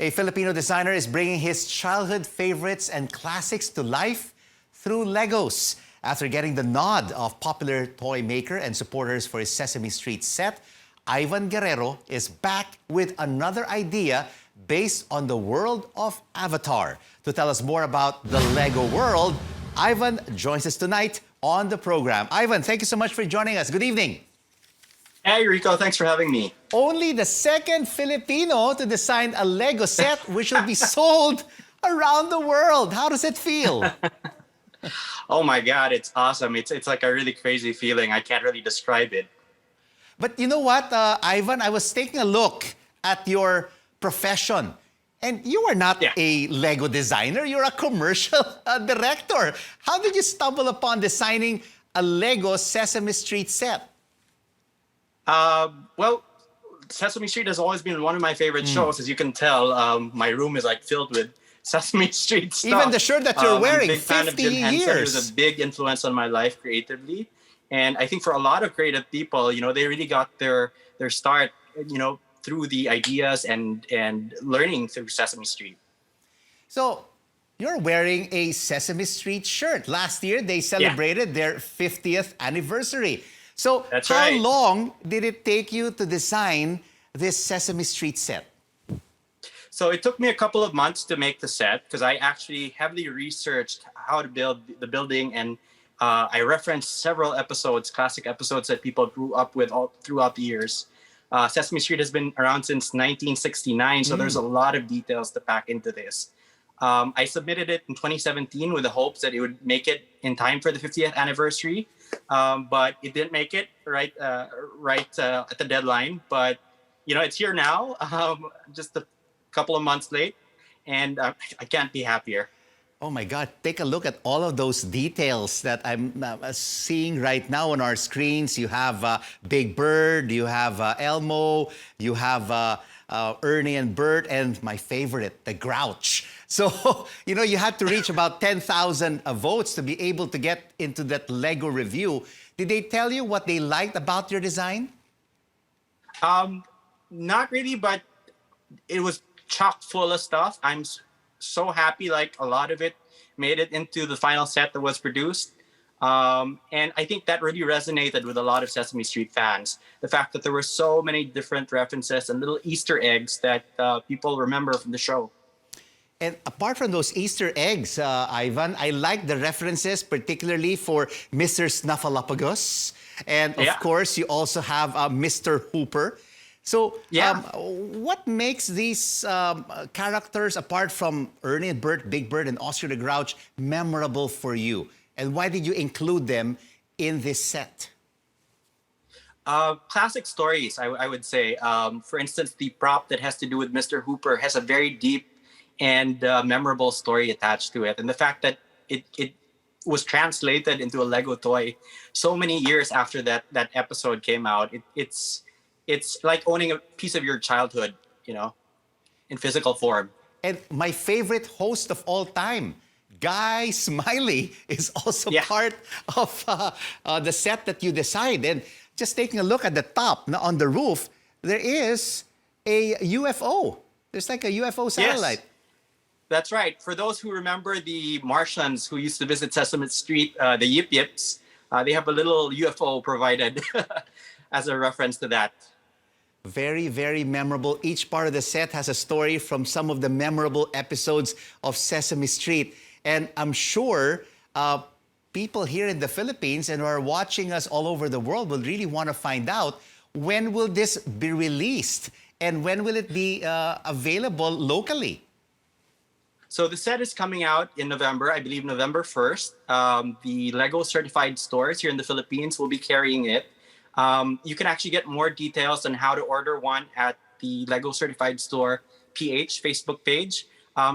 A Filipino designer is bringing his childhood favorites and classics to life through Legos. After getting the nod of popular toy maker and supporters for his Sesame Street set, Ivan Guerrero is back with another idea based on the world of Avatar. To tell us more about the Lego world, Ivan joins us tonight on the program. Ivan, thank you so much for joining us. Good evening. Hey, Rico, thanks for having me. Only the second Filipino to design a Lego set which will be sold around the world. How does it feel? Oh my God, it's awesome. It's like a really crazy feeling. I can't really describe it. But you know what, Ivan, I was taking a look at your profession. And you are not a Lego designer, you're a commercial director. How did you stumble upon designing a Lego Sesame Street set? Well, Sesame Street has always been one of my favorite shows. As you can tell, my room is like filled with Sesame Street stuff. Even the shirt that you're wearing, I'm a big fan of Jim Henson. He years. was a big influence on my life creatively. And I think for a lot of creative people, you know, they really got their start, you know, through the ideas and learning through Sesame Street. So, you're wearing a Sesame Street shirt. Last year, they celebrated their 50th anniversary. So, how long did it take you to design this Sesame Street set? So it took me a couple of months to make the set because I actually heavily researched how to build the building, and I referenced several episodes, classic episodes that people grew up with all throughout the years. Sesame Street has been around since 1969, so there's a lot of details to pack into this. I submitted it in 2017 with the hopes that it would make it in time for the 50th anniversary, but it didn't make it right at the deadline. But you know, it's here now, just a couple of months late, and I can't be happier. Oh my God, take a look at all of those details that I'm seeing right now on our screens. You have Big Bird, you have Elmo, you have Ernie and Bert, and my favorite, the Grouch. So, you know, you had to reach about 10,000 votes to be able to get into that Lego review. Did they tell you what they liked about your design? Not really, but it was chock full of stuff. I'm so happy, like a lot of it made it into the final set that was produced. And I think that really resonated with a lot of Sesame Street fans. The fact that there were so many different references and little Easter eggs that people remember from the show. And apart from those Easter eggs, Ivan, I like the references, particularly for Mr. Snuffleupagus. And of course, you also have Mr. Hooper. So, what makes these characters, apart from Ernie and Bert, Big Bird, and Oscar the Grouch, memorable for you? And why did you include them in this set? Classic stories, I would say. For instance, the prop that has to do with Mr. Hooper has a very deep and memorable story attached to it. And the fact that it was translated into a Lego toy so many years after that episode came out, it's like owning a piece of your childhood, you know, in physical form. And my favorite host of all time, Guy Smiley, is also part of the set that you designed. And just taking a look at the top, on the roof, there is a UFO. There's like a UFO satellite. Yes, that's right. For those who remember the Martians who used to visit Sesame Street, the Yip Yips, they have a little UFO provided as a reference to that. Very, very memorable. Each part of the set has a story from some of the memorable episodes of Sesame Street. And I'm sure people here in the Philippines and who are watching us all over the world will really want to find out, when will this be released and when will it be available locally? So the set is coming out in November, I believe November 1st. The Lego certified stores here in the Philippines will be carrying it. You can actually get more details on how to order one at the Lego Certified Store PH Facebook page.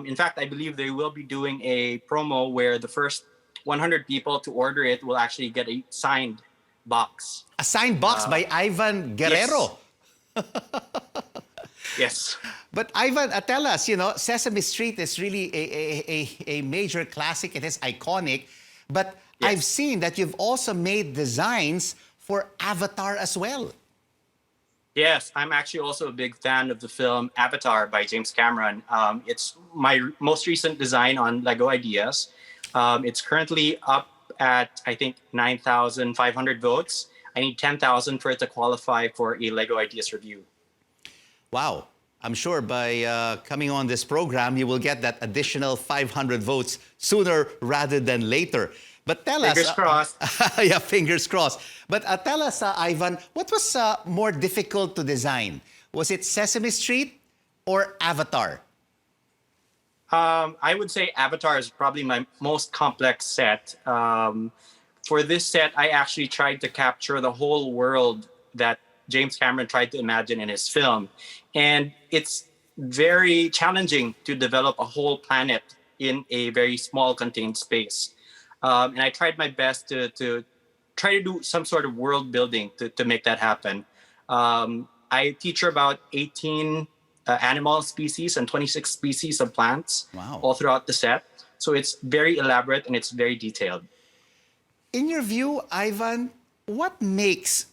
In fact, I believe they will be doing a promo where the first 100 people to order it will actually get a signed box. A signed box by Ivan Guerrero. Yes. But Ivan, tell us, you know, Sesame Street is really a major classic. It is iconic. But I've seen that you've also made designs for Avatar as well. Yes, I'm actually also a big fan of the film Avatar by James Cameron. It's my most recent design on Lego Ideas. It's currently up at, I think, 9,500 votes. I need 10,000 for it to qualify for a Lego Ideas review. Wow. I'm sure by coming on this program, you will get that additional 500 votes sooner rather than later. But tell Fingers us, crossed. yeah, fingers crossed. But tell us, Ivan, what was more difficult to design? Was it Sesame Street or Avatar? I would say Avatar is probably my most complex set. For this set, I actually tried to capture the whole world that James Cameron tried to imagine in his film. And it's very challenging to develop a whole planet in a very small contained space. And I tried my best to try to do some sort of world building to make that happen. I feature about 18 animal species and 26 species of plants Wow. all throughout the set. So it's very elaborate and it's very detailed. In your view, Ivan, what makes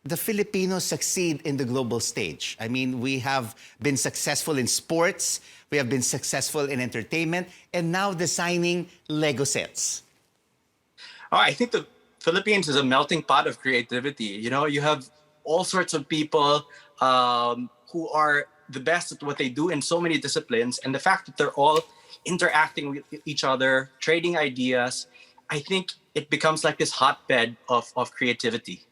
the Filipinos succeed in the global stage? I mean, we have been successful in sports, we have been successful in entertainment, and now designing Lego sets. Oh, I think the Philippines is a melting pot of creativity. You know, you have all sorts of people who are the best at what they do in so many disciplines. And the fact that they're all interacting with each other, trading ideas, I think it becomes like this hotbed of creativity.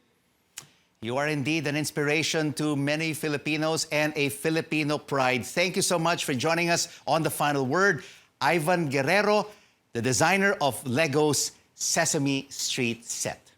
You are indeed an inspiration to many Filipinos and a Filipino pride. Thank you so much for joining us on The Final Word. Ivan Guerrero, the designer of Lego's Sesame Street set.